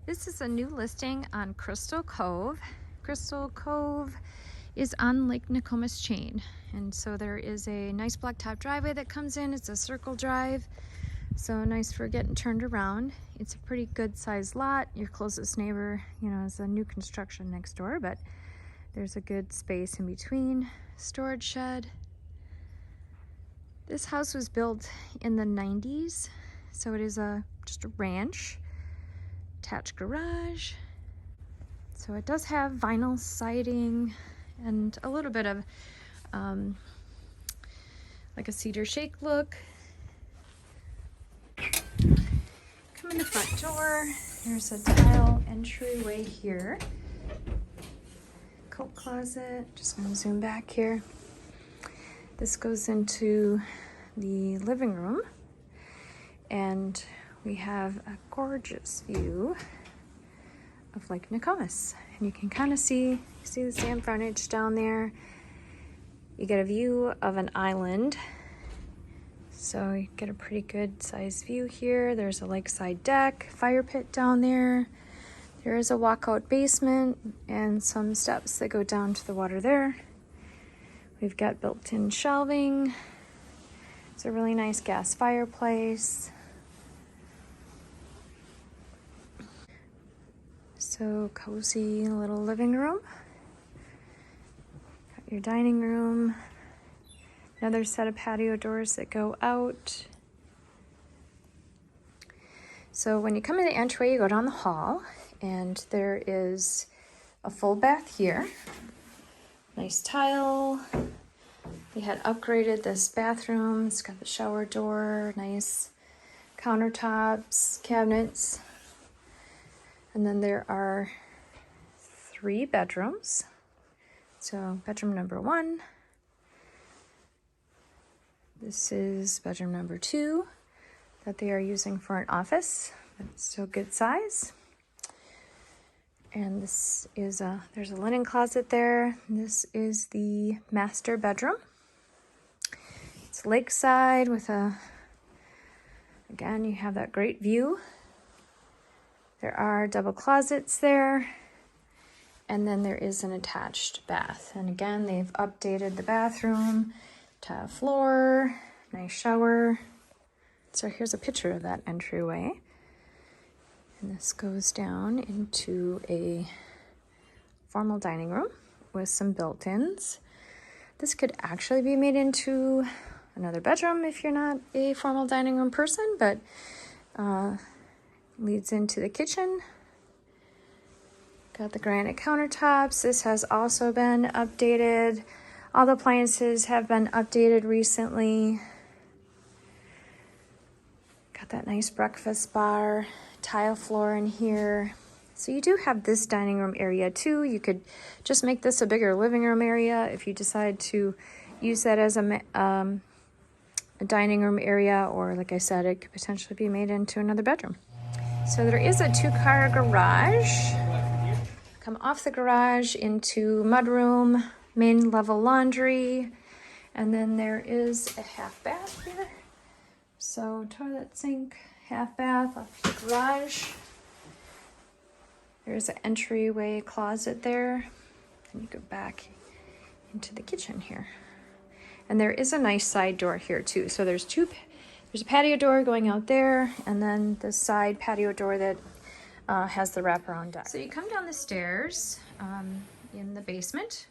This is a new listing on Krystal Kove. Krystal Kove is on Lake Nokomis chain. And so there is a nice blacktop driveway that comes in. It's a circle drive, so nice for getting turned around. It's a pretty good sized lot. Your closest neighbor, is a new construction next door, but there's a good space in between. Storage shed. This house was built in the 90s, so it is just a ranch. Attached garage. So it does have vinyl siding and a little bit of like a cedar shake look. Come in the front door. There's a tile entryway here. Coat closet. Just gonna zoom back here. This goes into the living room, and we have a gorgeous view of Lake Nokomis. And you can kind of see the sand frontage down there. You get a view of an island. So you get a pretty good sized view here. There's a lakeside deck, fire pit down there. There is a walkout basement and some steps that go down to the water there. We've got built-in shelving. It's a really nice gas fireplace. So cozy little living room. Got your dining room. Another set of patio doors that go out. So when you come in the entryway, you go down the hall, and there is a full bath here. Nice tile. They had upgraded this bathroom. It's got the shower door, nice countertops, cabinets. And then there are 3 bedrooms. So bedroom number 1. This is bedroom number 2 that they are using for an office. It's still good size. And this is there's a linen closet there. This is the master bedroom. It's lakeside with again, you have that great view. There are double closets there, and then there is an attached bath. And again, they've updated the bathroom, tile floor, nice shower. So here's a picture of that entryway. And this goes down into a formal dining room with some built-ins. This could actually be made into another bedroom if you're not a formal dining room person, but leads into the kitchen. Got the granite countertops. This has also been updated. All the appliances have been updated recently. Got that nice breakfast bar, tile floor in here. So you do have this dining room area too. You could just make this a bigger living room area if you decide to use that as a dining room area, or like I said, it could potentially be made into another bedroom. So there is a 2-car garage. Come off the garage into mudroom, main level laundry, and then there is a half bath here. So toilet, sink, half bath off the garage. There's an entryway closet there, and you go back into the kitchen here. And there is a nice side door here too. So there's a patio door going out there, and then the side patio door that has the wraparound deck. So you come down the stairs in the basement,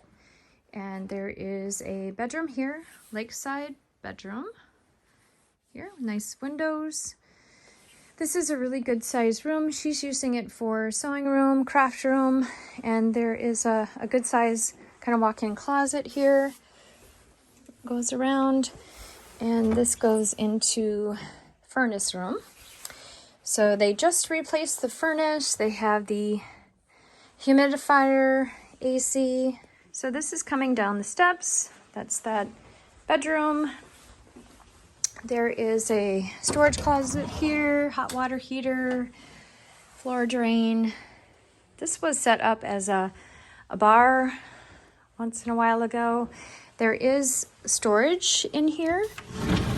and there is a bedroom here, lakeside bedroom here, nice windows. This is a really good sized room. She's using it for sewing room, craft room, and there is a good size kind of walk-in closet here. Goes around, and this goes into furnace room. So they just replaced the furnace. They have the humidifier, AC. So this is coming down the steps. That's that bedroom. There is a storage closet here, hot water heater, floor drain. This was set up as a bar once in a while ago. There is storage in here,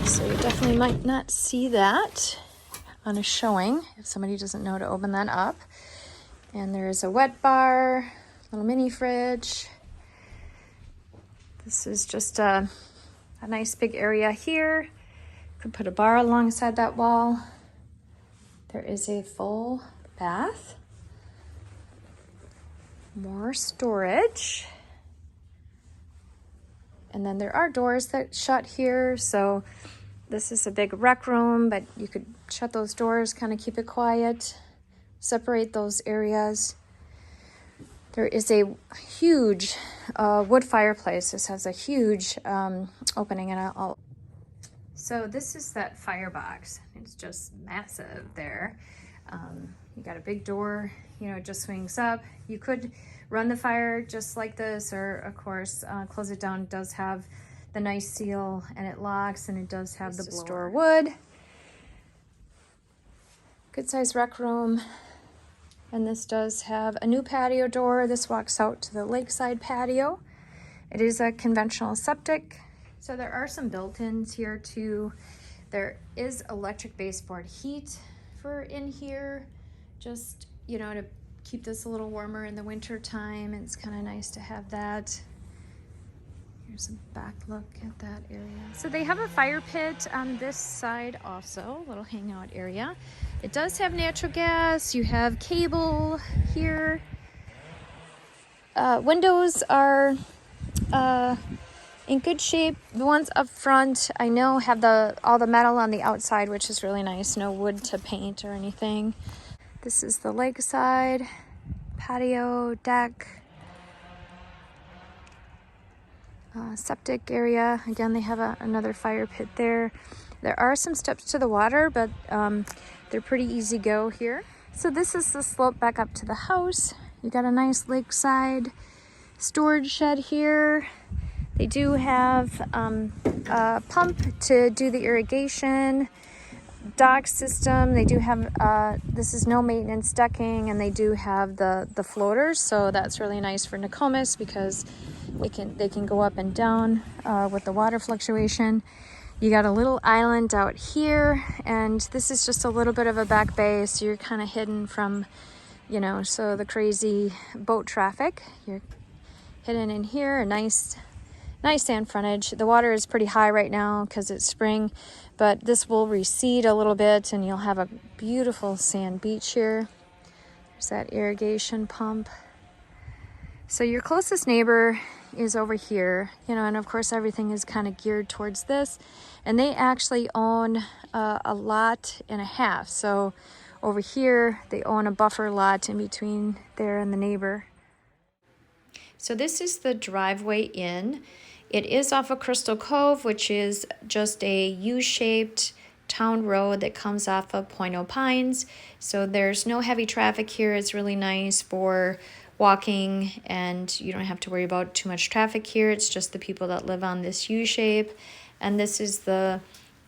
so you definitely might not see that on a showing if somebody doesn't know to open that up. And there is a wet bar, little mini fridge. This is just a nice big area here. Could put a bar alongside that wall. There is a full bath. More storage. And then there are doors that shut here, so this is a big rec room, but you could shut those doors, kind of keep it quiet, separate those areas. There is a huge wood fireplace. This has a huge opening, and so this is that firebox. It's just massive there. You got a big door, you know, it just swings up. You could run the fire just like this, or of course close it down. It does have the nice seal, and it locks, and it does have the blower. Store wood. Good size rec room. And this does have a new patio door. This walks out to the lakeside patio. It is a conventional septic. So there are some built-ins here too. There is electric baseboard heat for in here, just, you know, to keep this a little warmer in the winter time. It's kind of nice to have that. Here's a back look at that area. So they have a fire pit on this side also, a little hangout area. It does have natural gas. You have cable here. Windows are in good shape. The ones up front, I know, have all the metal on the outside, which is really nice. No wood to paint or anything. This is the lakeside patio deck. Septic area. Again, they have another fire pit there. There are some steps to the water, but they're pretty easy go here. So this is the slope back up to the house. You got a nice lakeside storage shed here. They do have a pump to do the irrigation. Dock system. They do have this is no maintenance decking, and they do have the floaters, so that's really nice for Nokomis because they can go up and down with the water fluctuation. You got a little island out here, and this is just a little bit of a back bay, so you're kind of hidden from, you know, so the crazy boat traffic. You're hidden in here. A nice sand frontage. The water is pretty high right now because it's spring, but this will recede a little bit, and you'll have a beautiful sand beach here. There's that irrigation pump. So your closest neighbor is over here, you know, and of course everything is kind of geared towards this, and they actually own a lot and a half. So over here they own a buffer lot in between there and the neighbor. So this is the driveway in. It is off of Krystal Kove, which is just a U-shaped town road that comes off of Point O'Pines. So there's no heavy traffic here. It's really nice for walking, and you don't have to worry about too much traffic here. It's just the people that live on this U-shape. And this is the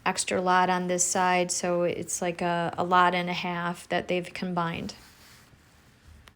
extra lot on this side, so it's like a lot and a half that they've combined.